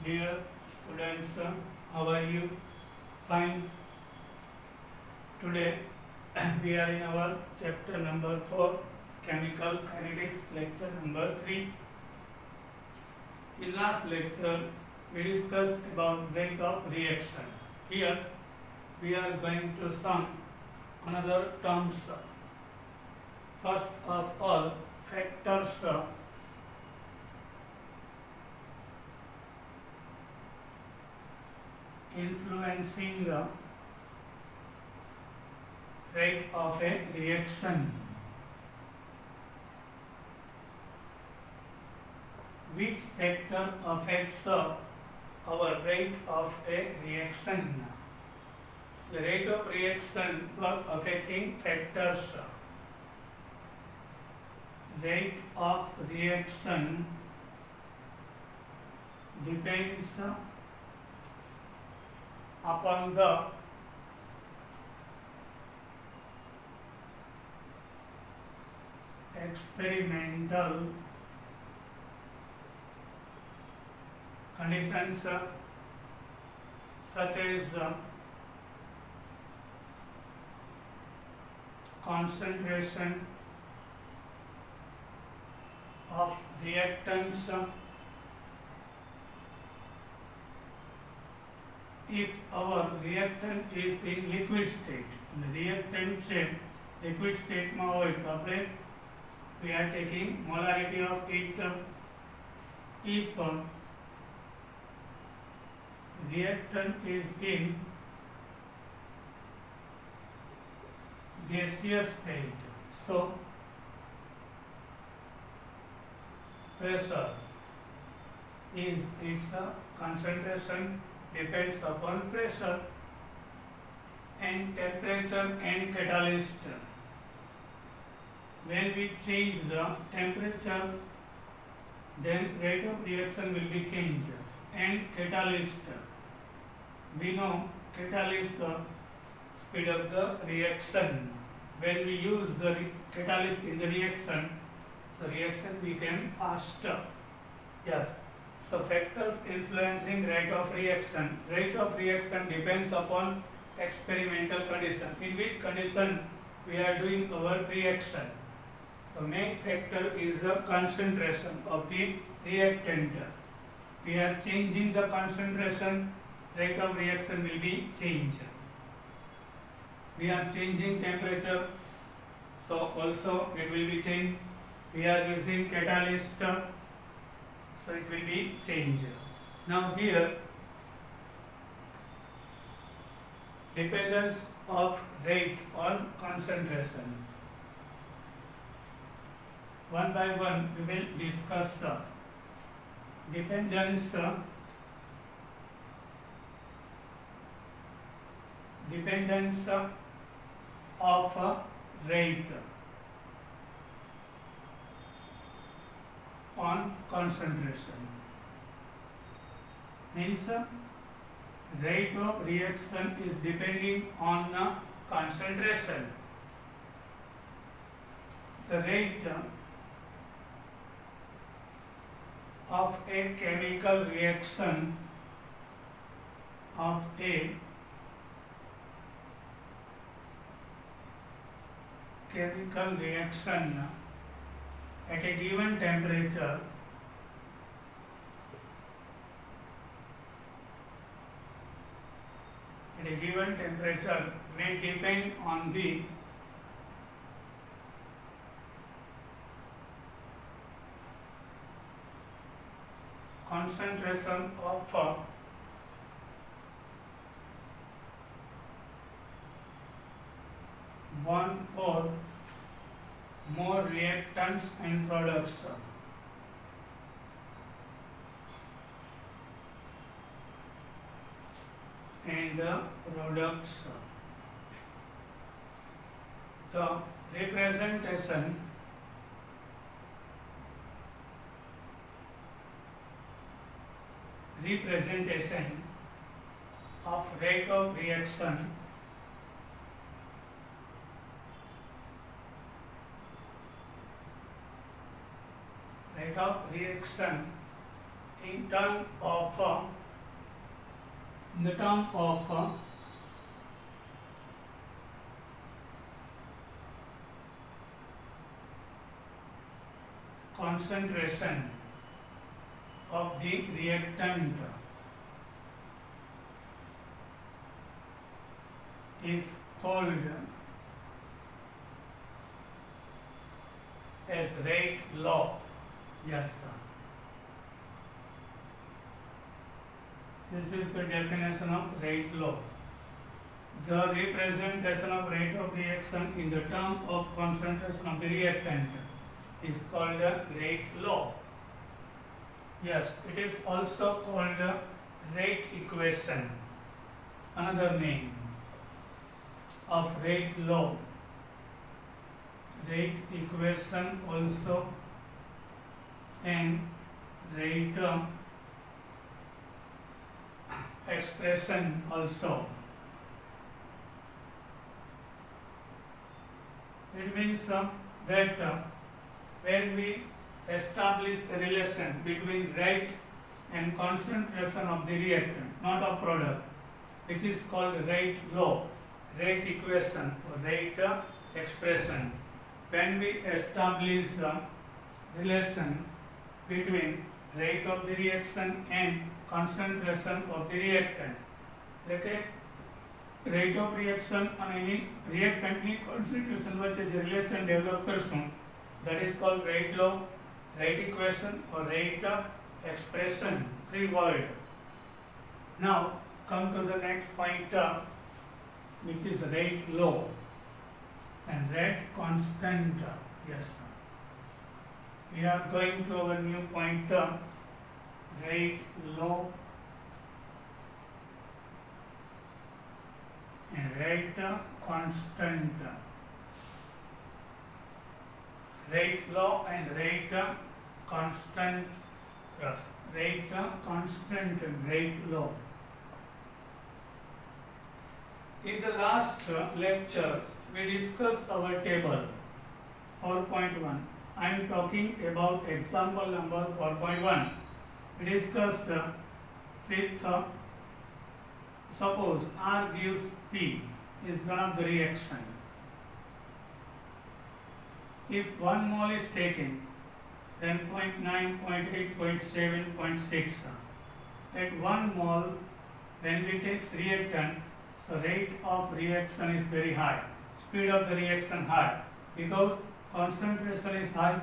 Dear students, how are you? Fine. Today we are in our chapter number 4, Chemical Kinetics, lecture number 3. In last lecture, we discussed about rate of reaction. Here we are going to sum another terms. First of all, factors influencing the rate of a reaction. Which factor affects our rate of a reaction? The rate of reaction were affecting factors. Rate of reaction depends upon the experimental conditions such as concentration of reactants. If our reactant is in liquid state, reactant છે liquid state માં હોય તો આપણે we are taking molarity of it. If reactant is in gaseous state, so pressure is its concentration depends upon pressure and temperature and catalyst. When we change the temperature, then rate of reaction will be changed. And catalyst, we know catalyst speed up the reaction. When we use the catalyst in the reaction, so reaction became faster. Yes. So factors influencing rate of reaction. Rate of reaction depends upon experimental condition. In which condition we are doing our reaction. So main factor is the concentration of the reactant. We are changing the concentration, rate of reaction will be changed. We are changing temperature, so also it will be changed. We are using catalyst, so it will be changed. Now here, dependence of rate on concentration. One by one we will discuss the dependence of rate on concentration. Means rate of reaction is depending on the concentration. The rate of a chemical reaction at a given temperature may depend on the concentration of one or more reactants and products. The representation of rate of reaction in term of in the term of concentration of the reactant is called as rate law. Yes, sir. This is the definition of rate law. The representation of rate of reaction in the term of concentration of the reactant is called a rate law. Yes, it is also called a rate equation, another name of rate law. Rate equation also, and rate expression also. It means that when we establish a relation between rate and concentration of the reactant, not of product, which is called rate law, rate equation or rate expression. When we establish a relation between rate of the reaction and concentration of the reactant, okay, rate of reaction અને reactant ની concentration વચ્ચે જે relation develop કરશું, that is called rate law, rate equation or rate expression, three word. Now come to the next point, which is rate law and rate constant. Yes, we are going to our new point, rate law and rate constant. Rate law and rate constant. Yes, rate constant and rate law. In the last lecture, we discussed our table 4.1. I am talking about example number 4.1. We discussed with suppose R gives P is one of the reaction. If 1 mole is taken, then 0.9, 0.8, 0.7, 0.6. At 1 mole, when we take reactant, the rate of reaction is very high, speed of the reaction high, because concentration is high.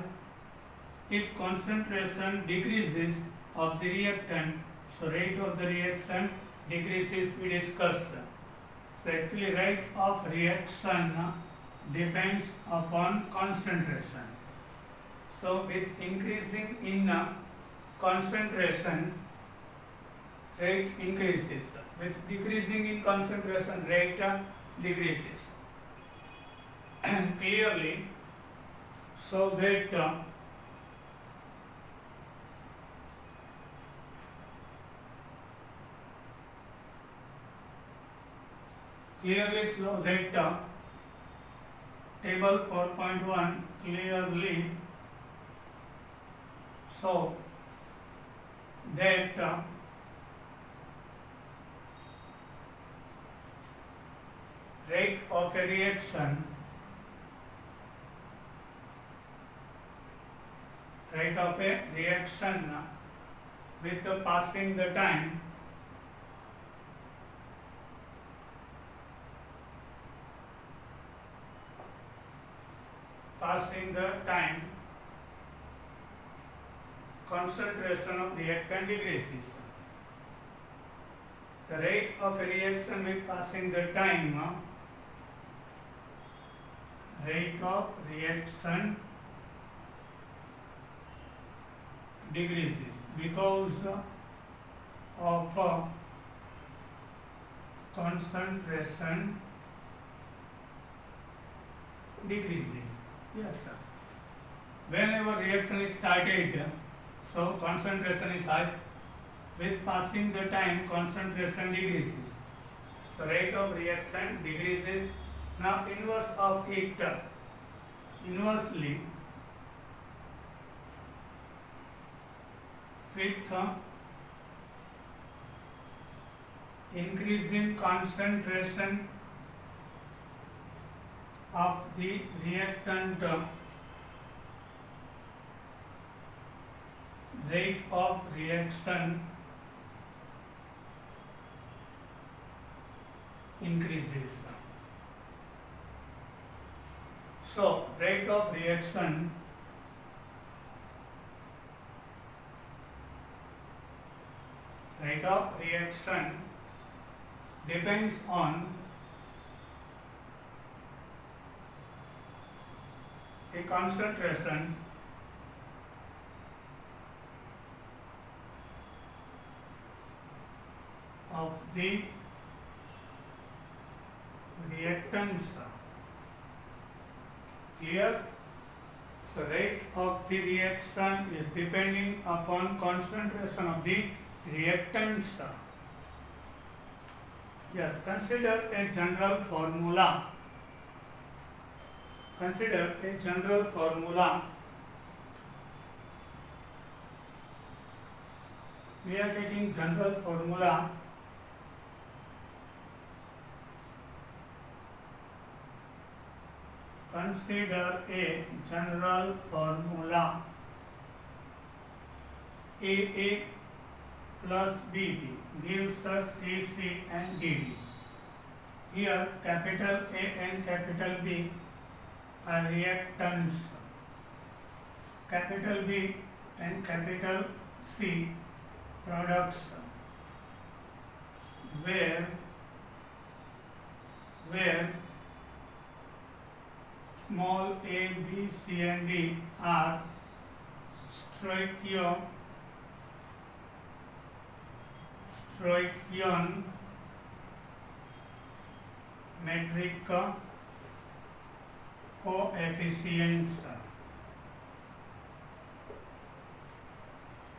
If concentration decreases of the reactant, so rate of the reaction decreases, we discussed. So actually rate of reaction depends upon concentration. So with increasing in concentration, rate increases. With decreasing in concentration, rate decreases. Clearly, so that table 4.1 clearly show that rate of a reaction with the passing the time concentration of reactant decreases. The rate of a reaction with passing the time, rate of reaction decreases because of concentration decreases. Yes, sir. Whenever reaction is started, so concentration is high. With passing the time, concentration decreases. So rate of reaction decreases. Now inverse of it, inversely with increasing concentration of the reactant, rate of reaction increases. So, rate of reaction depends on the concentration of the reactants. Here, so rate of the reaction is depending upon concentration of the reactants. Yes, consider a general formula. Consider a general formula. We are taking general formula. Consider a general formula. AA plus BB gives us CC and DD. Here capital A and capital B are reactants. Capital B and capital C products, where small a, b, c and d are stoichiometric coefficients.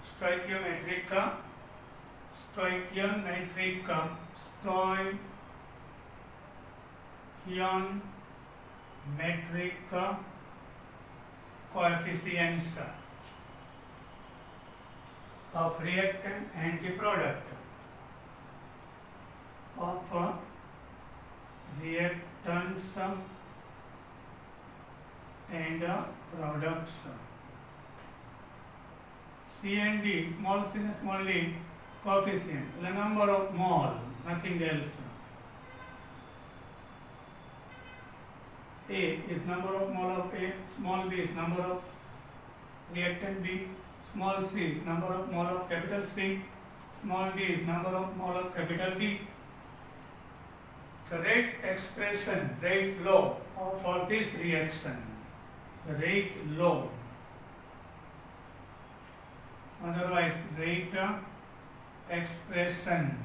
Stoichiometric coefficients of reactant antiproduct of reactants and products. C and D, small c and small d, coefficient, the number of mole, nothing else. A is number of mole of A, small b is number of reactant B, small c is number of mole of capital C, small d is number of mole of capital B. The rate expression, rate law for this reaction, the rate law, otherwise rate expression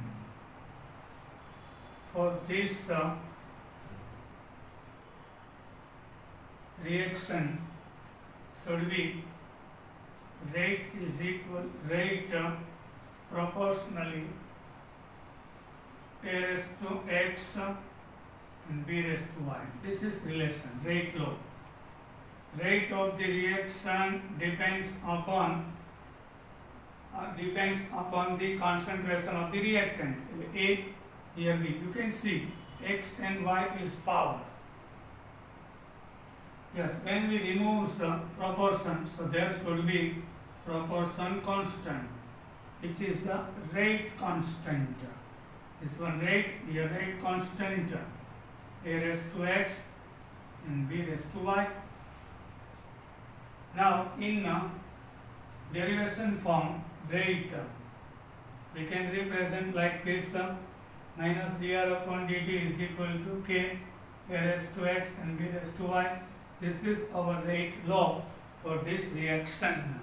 for this reaction should be rate is equal rate proportionally a raised to x and b raised to y. This is relation, rate law. Rate of the reaction depends upon the concentration of the reactant. A, here B. You can see x and y is power. Yes, when we remove the proportion, so there should be proportion constant, which is the rate constant. This one rate, here rate constant, a raised to x and b raised to y. Now in derivation form, rate we can represent like this, minus dr upon dt is equal to k, a raised to x and b raised to y. This is our rate law for this reaction.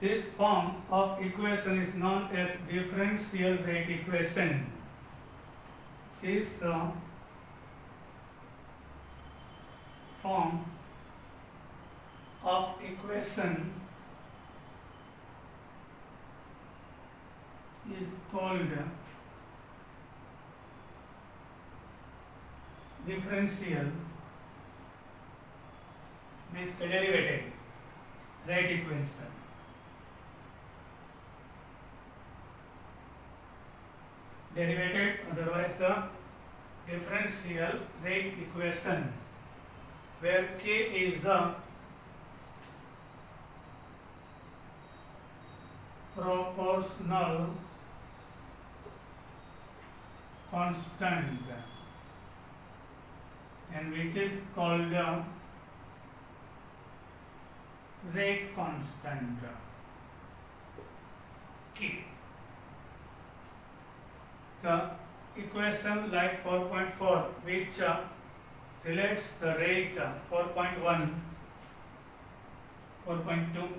This form of equation is known as differential rate equation. This form of equation is called differential, means derivative rate equation. derivative, otherwise differential rate equation, where k is a proportional constant and which is called rate constant k. The equation like 4.4 which relates the rate 4.1, 4.2.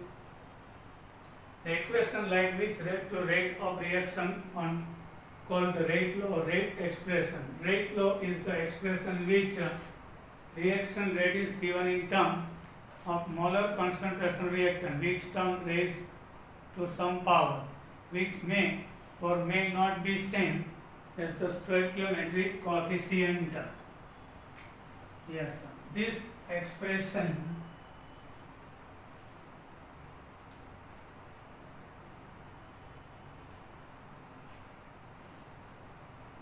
The equation like which relate to rate of reaction on called the rate law or rate expression. Rate law is the expression which reaction rate is given in term of molar concentration reactant, which term raised to some power, which may or may not be same as the stoichiometric coefficient. Yes, this expression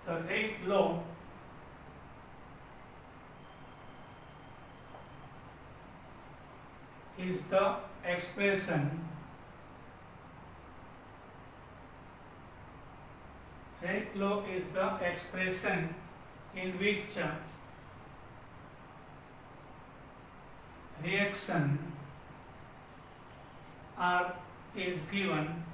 the rate law is the expression rate law is the expression in which reaction R is given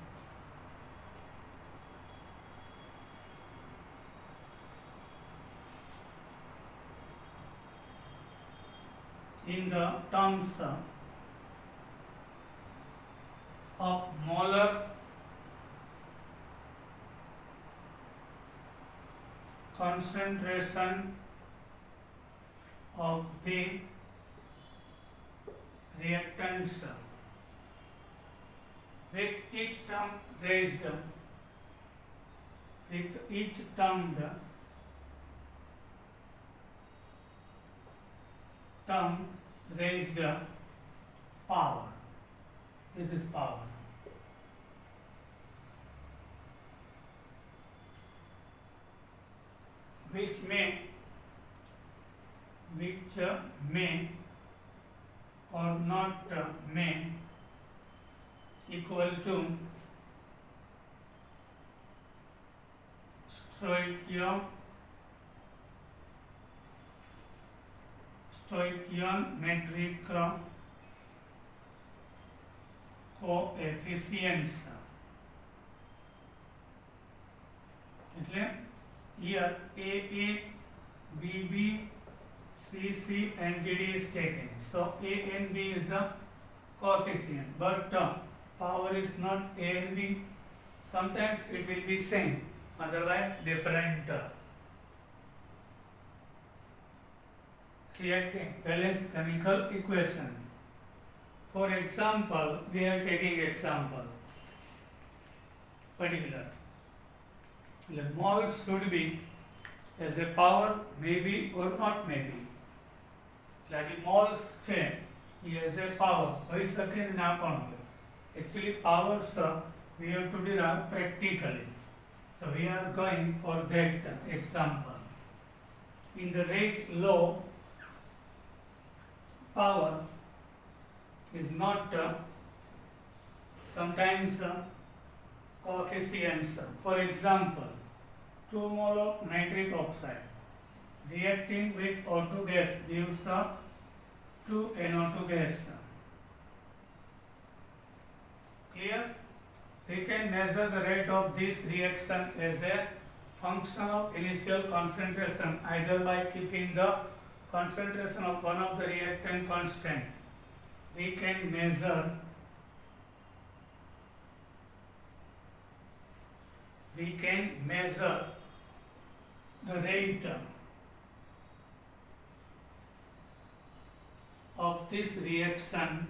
in the terms of molar concentration of the reactants, with each term raised, with each term raised power. This is power. Which may or not may equal to stoichiometric coefficients. એટલે here AA, BB, CC and GD is taken. So A and B is the coefficient, but power is not A and B. Sometimes it will be same, otherwise different. Reacting balanced chemical equation. For example, we are taking example particular. The mole should be as a power maybe or not maybe. Like moles છે he has a power હોઈ શકે ના પણ હોય. Actually powers we have to derive practically. So we are going for that example. In the rate law, power is not sometimes coefficients. For example, 2 mole of nitric oxide reacting with O2 gas gives 2 NO2 gas. Here we can measure the rate of this reaction as a function of initial concentration, either by keeping the concentration of one of the reactant constant. We can measure the rate of this reaction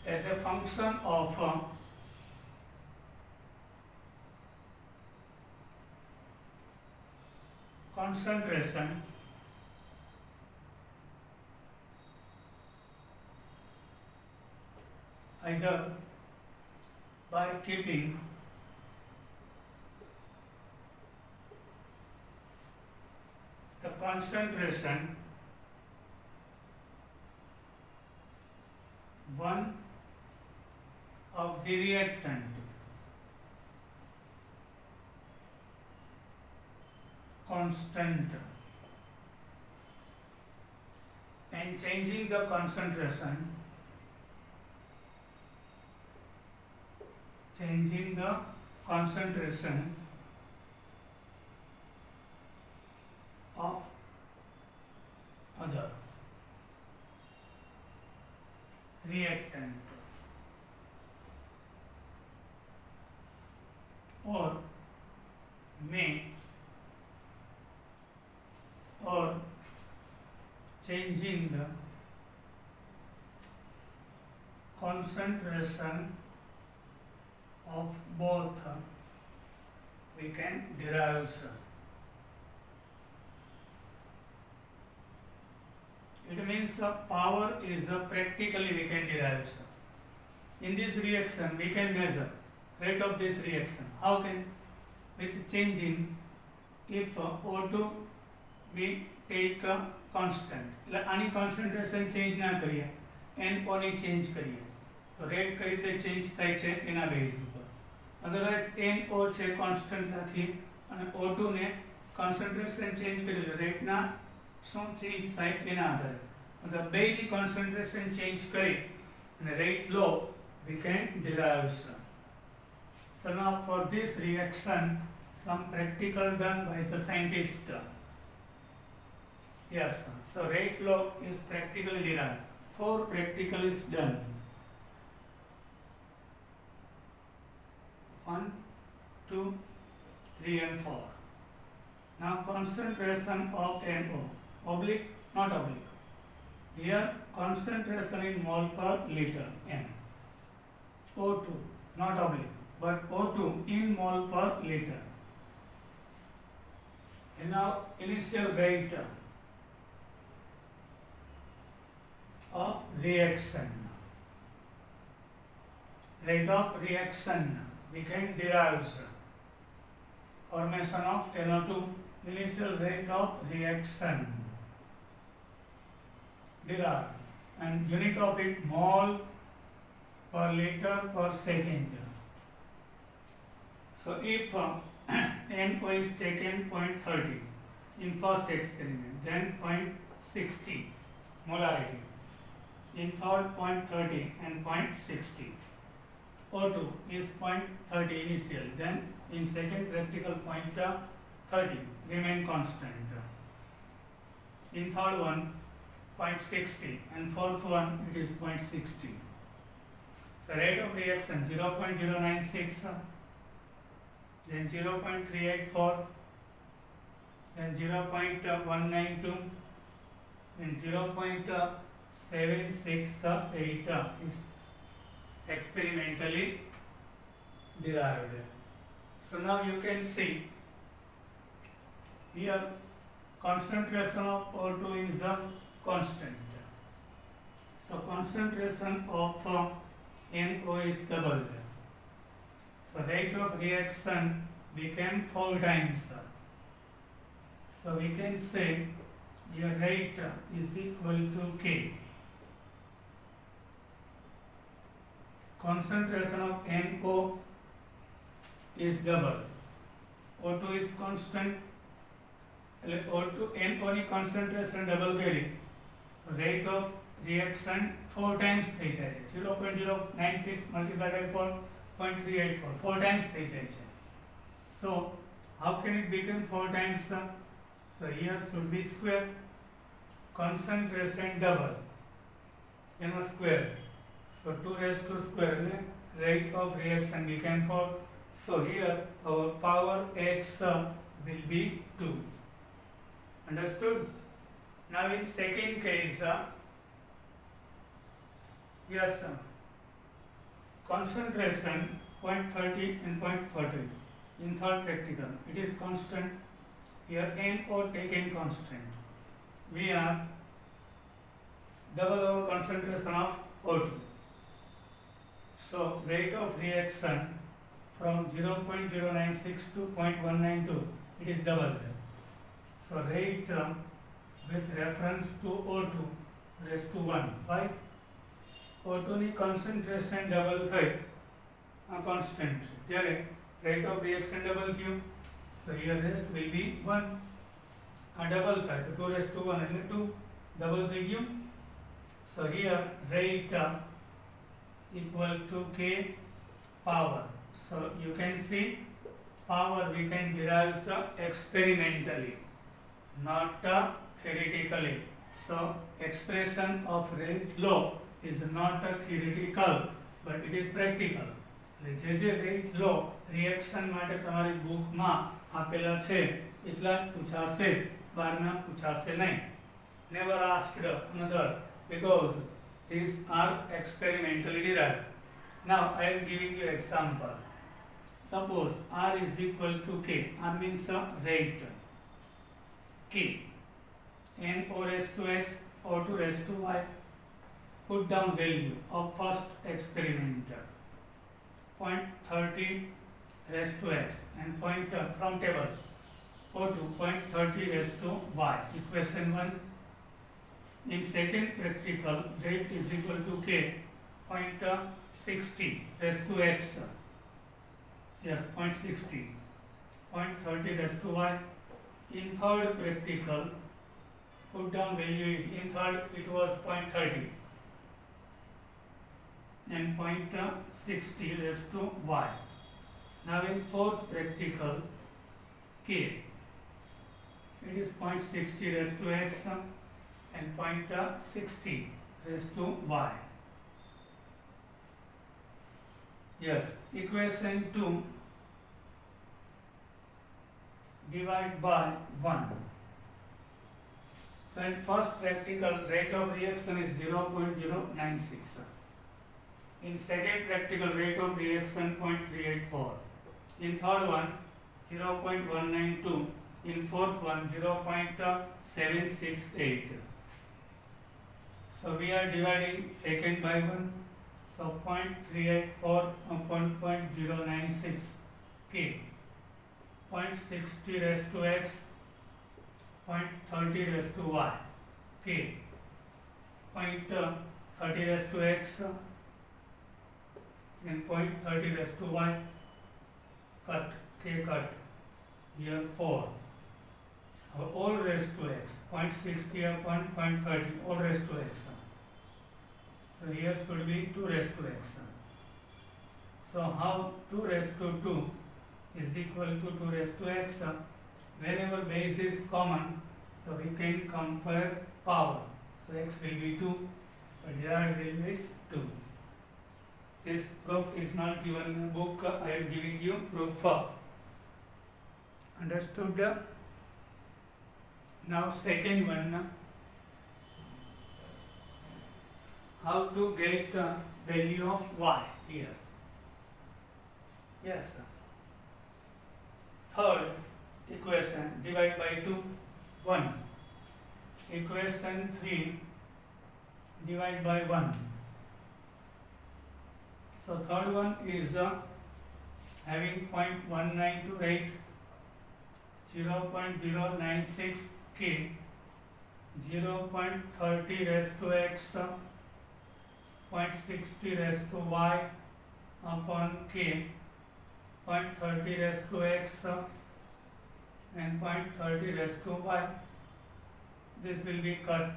as a function of concentration either by keeping the concentration one of the reactant constant and changing the concentration of other reactant or may or changing the concentration of both we can derive, sir. It means power is practically we can derive, sir. In this reaction we can measure rate of this reaction. How can? With changing, if O2 we take constant, આની concentration change ના કરીએ, NO ની change કરીએ તો rate કઈ રીતે change થાય છે એના બેઝ ઉપર. અધરવાઇઝ NO છે કોન્સ્ટન્ટ રાખી અને O2 ને concentration change કરી લે રેટના શું ચેન્જ થાય એના આધારે, મતલબ બેની concentration change કરી અને rate law we can derive, sir. So now for this reaction some practical done by the scientist. Yes, sir. So rate law is practically derived. 4 practical is done. 1, 2, 3 and 4. Now concentration of NO, oblique, not oblique. Here concentration in mole per liter N. O2, not oblique, but O2 in mole per liter. And now initial rate of reaction. Rate of reaction we can derive formation of NO2, initial rate of reaction derived, and unit of it mole per liter per second. So if NO is taken 0.30 in first experiment, then 0.60 molarity, in third 0.30 and 0.60. O2 is 0.30 initial, then in second practical 0.30 remain constant. In third one 0.60 and fourth one it is 0.60. So rate of reaction 0.096, then 0.384, then 0.192 and 0.768 is experimentally derived. So now you can see here concentration of O2 is a constant. So concentration of NO is doubled. So rate of reaction became 4 times. So we can say your rate is equal to K. Concentration of NO is double. O2 is constant. O2 NO ની concentration double કરી rate of reaction 4 times થઈ જાય છે. 0.096 multiplied by 4, 0.384, 4 times થઈ જાય છે. So how can it become 4 times? So here should be square. Concentration double, square. So 2 raised to square, rate of reaction became 4. So here our power x will be 2. Understood? Now in second case, yes, concentration 0.30 and 0.40. In third practical, it is constant. Here NO taken constant. We are double our concentration of O2. So rate of reaction from 0.096 to 0.192, it is double. So rate with reference to O2 raised to 1. Why? O2 ની concentration double થઈ આ constant છે ત્યારે rate of reaction double થયું. So here rest will be 1. આ double થાય તો 2 raised to 1 એટલે 2 double થઈ ગયું. So here rate equal to K power. So you can see power we can derive experimentally, not theoretically. So expression of rate law is not theoretical but it is practical. જે rate law reaction માટે તમારી બુકમાં આપેલા છે એટલા પૂછાશે, બહારના પૂછાશે નહીં. Never asked another because these are experimentally derived. Now I am giving you example. Suppose R is equal to K. R means rate. K. N O raised to X, O2 raised to Y. Put down value of first experiment. 0.30 raised to X and from table O2 0.30 raised to Y. Equation 1. In second practical, rate is equal to K 0.60 raised to X. Yes, 0.60. 0.30 raised to Y. In third practical, put down value. In third, it was 0.30 and 0.60 raised to Y. Now in fourth practical, K, it is 0.60 raised to X and 0.60 raised to Y. Yes, equation 2 divide by 1. So in first practical, rate of reaction is 0.096. In second practical, rate of reaction 0.384. In third one, 0.192. In fourth one, 0.768. So we are dividing second by 1. So 0.384 upon 0.096 K. 0.60 raised to X, 0.30 raised to Y. K. 0.30 raised to X and 0.30 raised to Y. Cut. K cut. Here 4. All raised to X. 0.60 upon 0.30. All raised to X. So here should be 2 raised to X. So how 2 raised to 2 is equal to 2 raised to X? Whenever base is common, so we can compare power. So X will be 2. So derived value is 2. This proof is not given in the book. I am giving you proof for. Understood? Now second one. How to get the value of Y here? Yes. Third equation, divide by 2, 1. Equation 3, divide by 1. So third one is having 0.192 rate, 0.096 K, 0.30 raised to X, 0.60 raised to Y upon K, 0.30 raised to X and 0.30 raised to Y. This will be cut.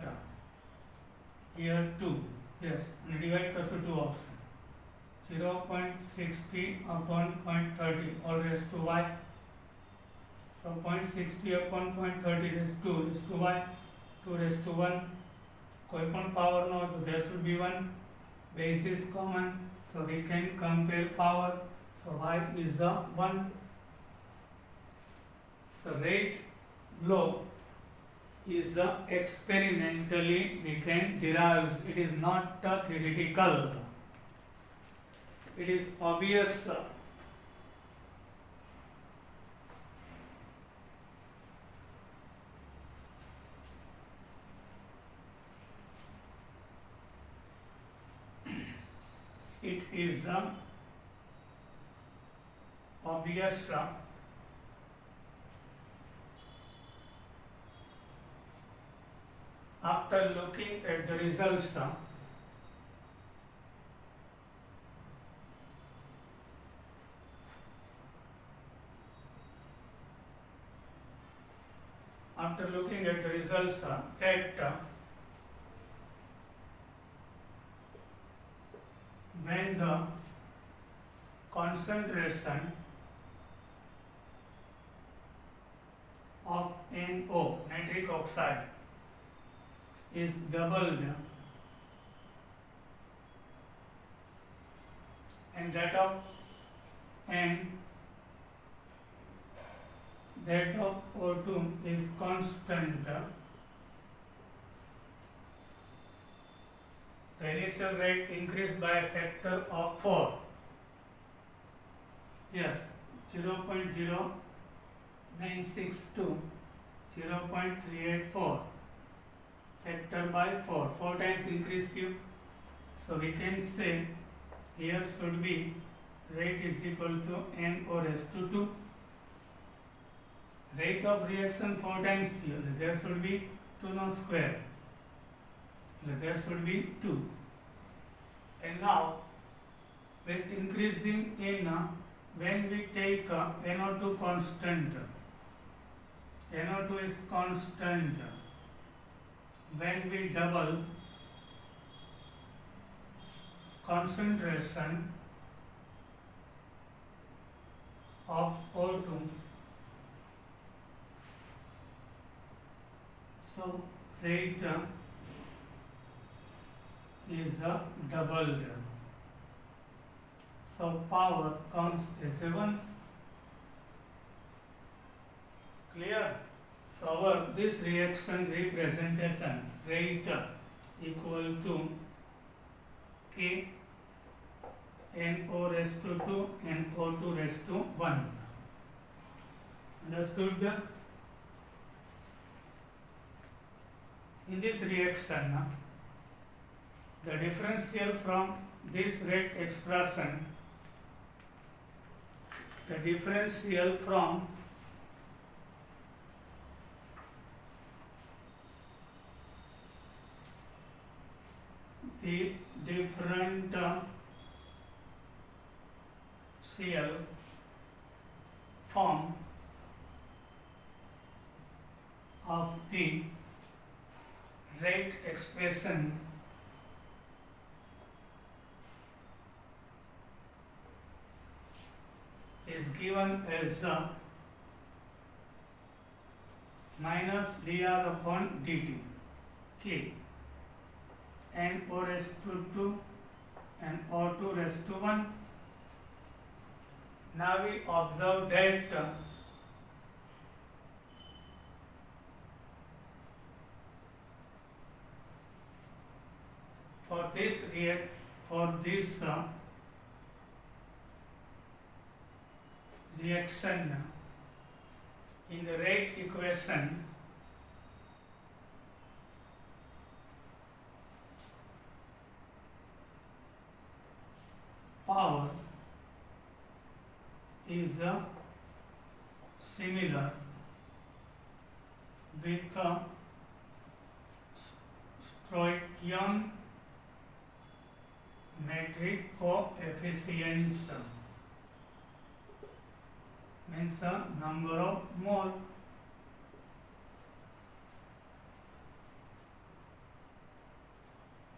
Here 2. Yes, and divide plus 2 option. 0.60 upon 0.30 all raised to Y. So 0.60 upon 0.30 raised to Y. 2 raised to 1. कोई पण power no, so there should be 1. Base is common, so we can compare power. So Y is 1. So rate law is experimentally we can derive. It is not theoretical. It is obvious. it is obvious after looking at the results that when the concentration of NO, nitric oxide, is doubled and that of O2 is constant, the initial rate increased by a factor of 4. Yes, 0.0962, 0.384, factor by 4, 4 times increased you. So we can say here should be rate is equal to NO raised to 2. Rate of reaction 4 times there should be 2 no square. There should be 2. And now with increasing in when we take NO2 constant, NO2 is constant. When we double concentration of O2, so rate is doubled. So power comes as a 1. Clear? So this reaction representation rate equal to K NO raised to 2 and O2 raised to 1. Understood? In this reaction, the differential from this rate expression, the differential from the different CL form of the rate expression is given as minus dr upon dt, K NO raised to 2 and O2 raised to 1. Now we observe that for this reaction in the rate equation, power is similar with Stoichiometric coefficient, means number of mole.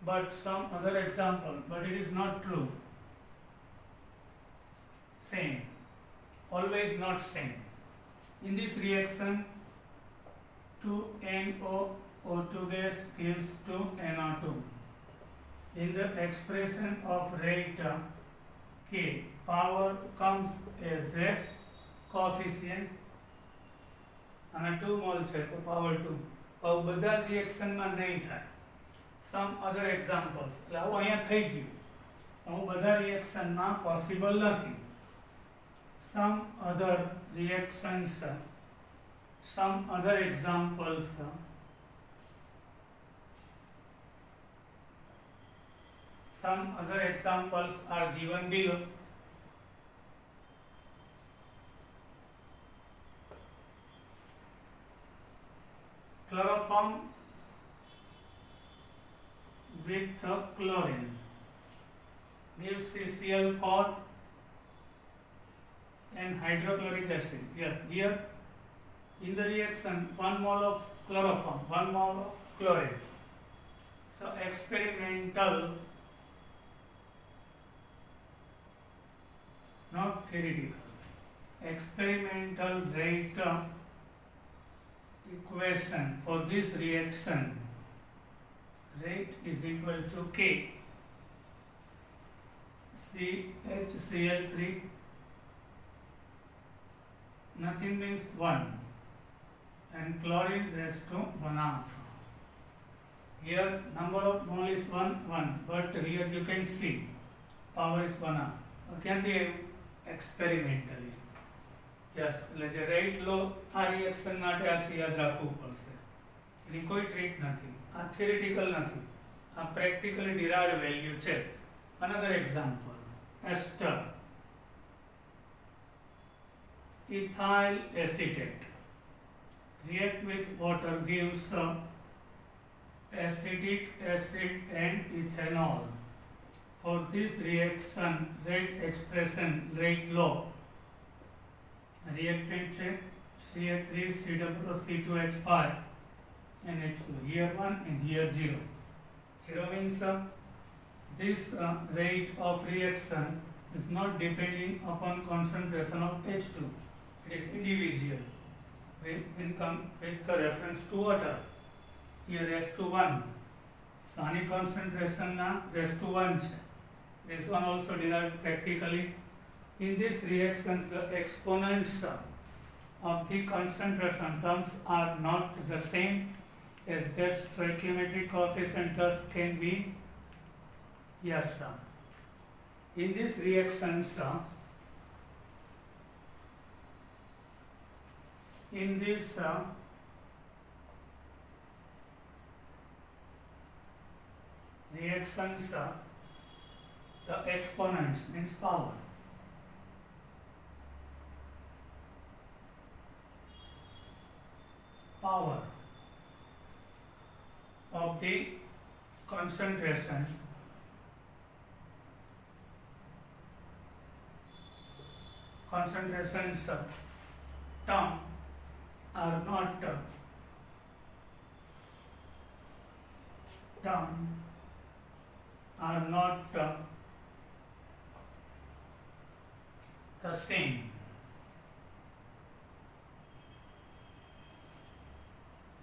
But some other example, but it is not true. Same, always not same. In this reaction, 2NO2 gas gives 2NO2. In the expression of rate K, power comes as a coefficient and 2 mole છે તો power 2. બધા રિએક્શનમાં નહીં થાય. Some other examples, એટલે આવું અહીંયા થઈ ગયું, આવું બધા રિએક્શનમાં પોસિબલ નથી. Some other reactions, some other examples, Some other examples are given below. Chloroform with chlorine gives CCl4 and hydrochloric acid. Yes, here in the reaction 1 mole of chloroform, 1 mole of chlorine. So experimental, not theoretical, experimental rate equation for this reaction, rate is equal to K CHCl3, nothing means 1, and chlorine raised to 1/2. Here number of mole is 1, but here you can see power is 1/2. ક્યાંથી આવ્યું? Experimentally. Yes, એટલે જે rate લો આ reaction માટે આ છે યાદ રાખવું પડશે. એની કોઈ ટ્રીક નથી, આ થિયરિટિકલ નથી, આ પ્રેક્ટિકલી ડિરાઇવ્ડ વેલ્યુ છે. Another example, ester ethyl acetate react with water gives acetic acid and ethanol. For this reaction rate expression rate law, reactant છે Ca3COO2H5 and H2, here 1 and here 0. 0 means this rate of reaction is not depending upon concentration of H2. It is individual. When come with the reference to water, here S21. So any concentration na S21 છે. This one also derived practically. In this reactions, the exponents of the concentration terms are not the same as their stoichiometric coefficient thus can be, yes sir. In this reactions, in this reactions, the exponents means power. Power of the concentration concentrations term are not the same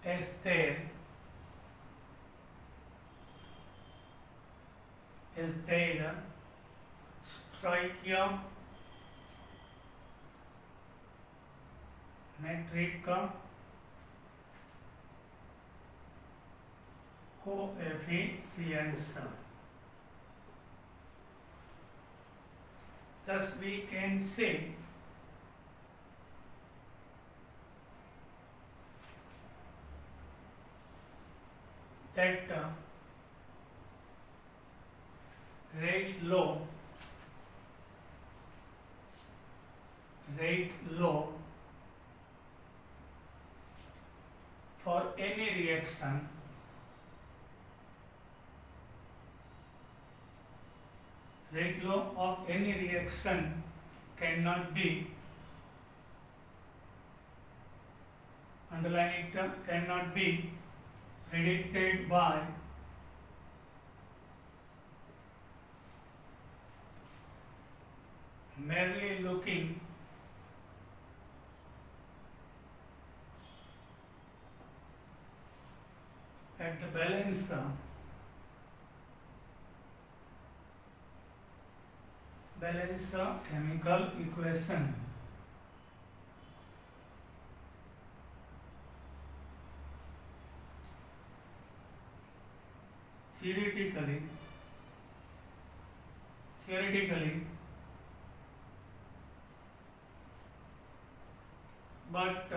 as their stoichiometric coefficients. Thus we can say that rate law for any reaction rate law of any reaction cannot be, underline it, cannot be predicted by merely looking at the balance chemical equation. Theoretically, but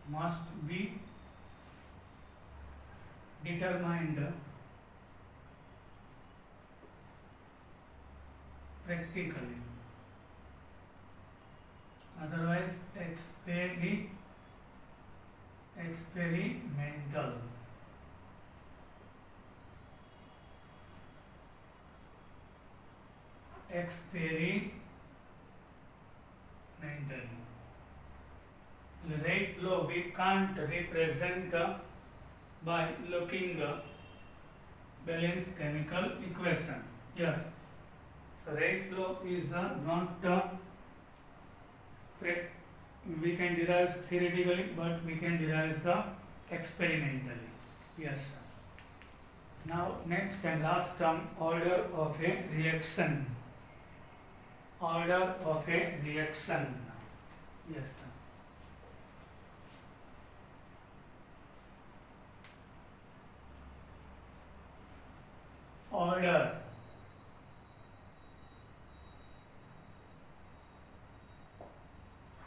must be determined practically, otherwise experimental. Experimentally. The rate law we can't represent by looking balanced chemical equation. Yes. So rate law is not we can derive theoretically, but we can derive the experimentally. Yes. Now next and last term, order of a reaction. Order of a reaction. Yes. Order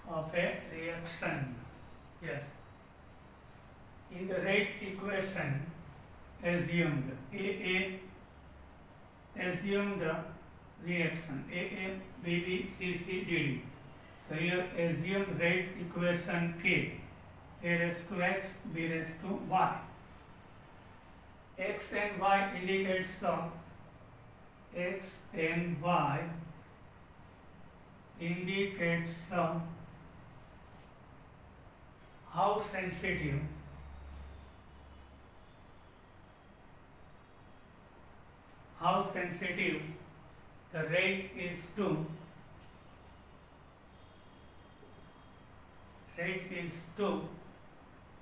of a reaction. Yes. In the rate equation, assumed reaction AA, BB, CC, DD. So here assume rate equation K, A raised to X, B raised to Y. X and Y indicates how sensitive the rate is to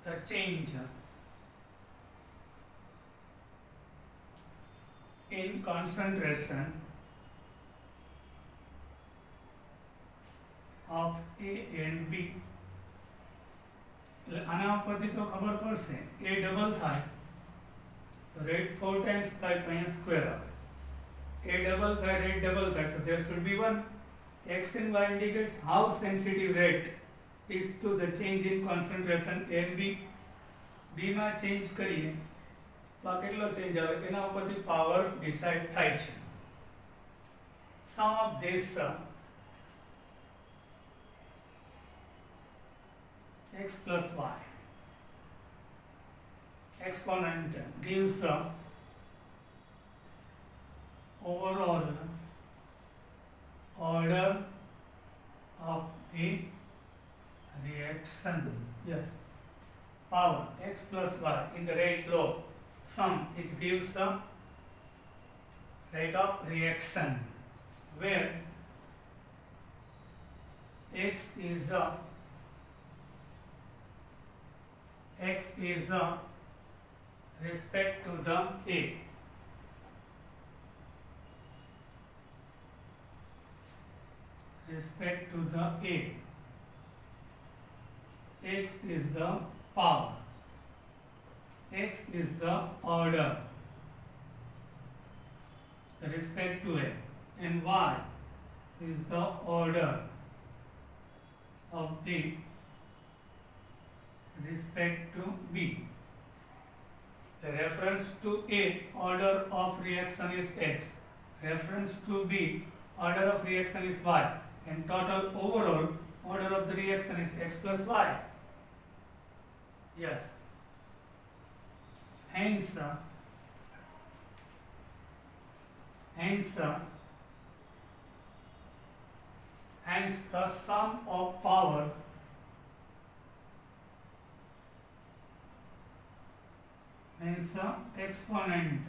the change in concentration of A and B. આના ઉપરથી તો ખબર પડશે, A double થાય તો rate 4 times થાય તો અહીંયા સ્ક્વેર આવે. A ડબલ થાય, રેટ ડબલ થાય તો there should be 1. X and Y indicates how sensitive rate is to the change in concentration A and B. B માં ચેન્જ કરીએ તો આ કેટલો ચેન્જ આવે એના ઉપરથી પાવર ડિસાઇડ થાય છે. Sum of this x plus y exponent gives the overall order of the reaction. Yes. Power x plus y in the rate law sum, it gives the rate of reaction where x is respect to the A. Respect to the A. X is the power. X is the order. Respect to A. And Y is the order of the respect to B. The reference to A, order of reaction is X. Reference to B, order of reaction is Y. And total overall order of the reaction is X plus Y. Yes. Hence the sum of power means the exponent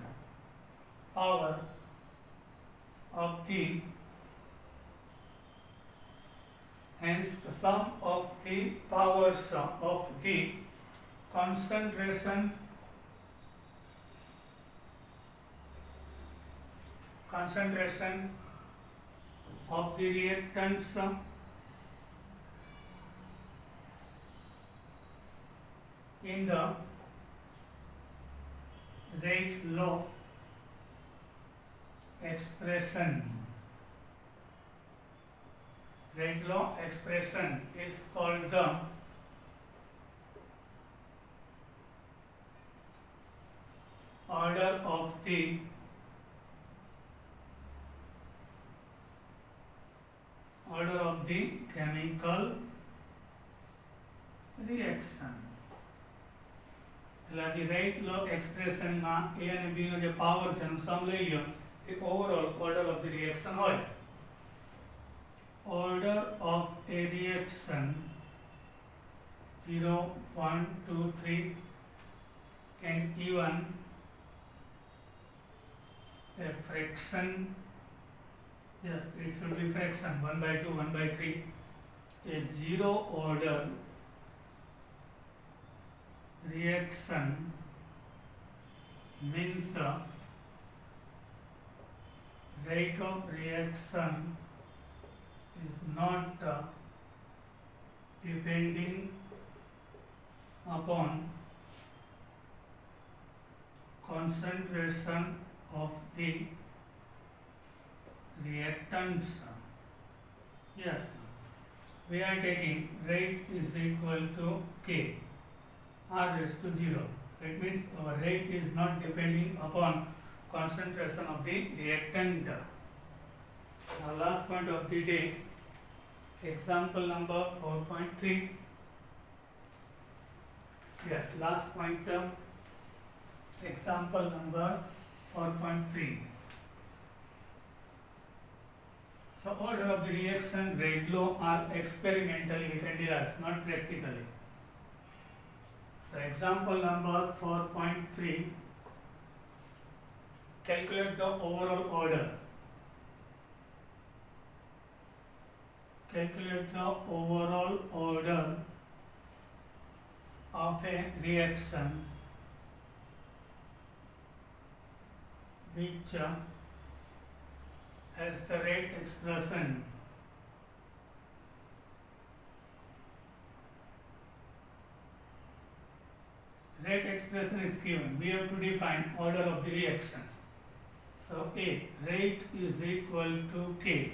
power of the, hence the sum of the powers of the concentration of the reactants in the rate law expression. Rate law expression is called the order of the chemical reaction. એટલે જે right law એક્સપ્રેશનમાં a અને b નો જે power છે એનું સમ લઈ લ્યો એક overall order of the reaction હોય. Order of a reaction 0, 1, 2, 3 and even a fraction. Yes, it should be fraction 1/2, 1/3. A zero order reaction means rate of reaction is not depending upon concentration of the reactants. Yes, we are taking rate is equal to K R raised to 0. So it means our rate is not depending upon concentration of the reactant. Now last point of the day, example number 4.3. Yes, last point, example number 4.3. So order of the reaction, rate law are experimentally we can derive, not practically. So example number 4.3, calculate the overall order. Calculate the overall order of a reaction which has the rate expression is given. We have to define order of the reaction. So A, rate is equal to K,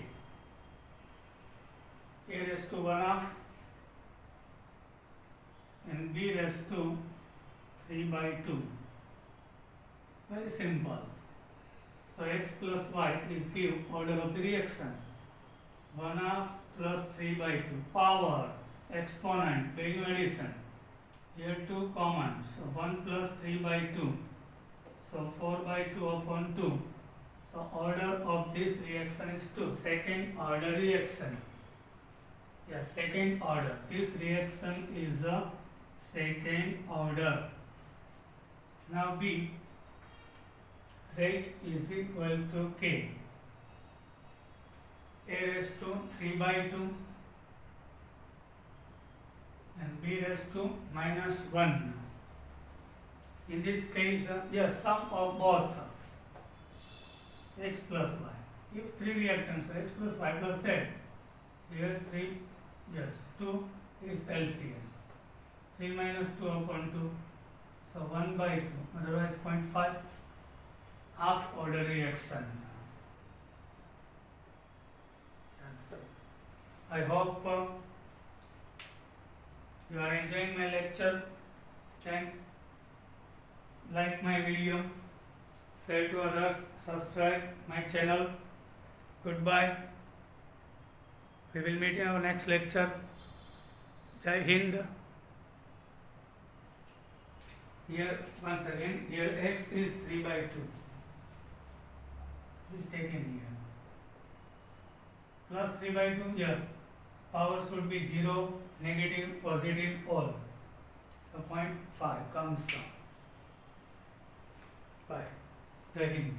A raised to 1/2 and B raised to 3/2. Very simple. So x plus y is give order of the reaction. 1/2 plus 3/2. Power, exponent, value addition. Here 2 common. So 1 plus 3/2. So 4/2 upon 2. So order of this reaction is 2. Second order reaction. Yes, second order. This reaction is a second order. Now B, rate is equal to K, A raised to 3/2 and B raised to -1. In this case, yes, sum of both x plus y. If 3 reactants, x plus y plus z, here 3, yes, 2 is LCM. 3 minus 2 upon 2, so 1/2, otherwise 0.5, half order reaction. Yes, I hope you are enjoying my lecture and like my video, share to others, subscribe my channel. Goodbye. We will meet in our next lecture. Jai Hind. Here once again, here x is 3/2. This is taken here. Plus 3/2, yes. Power should be 0, negative, positive, all. So 0.5 comes. Bye. Jai Hind.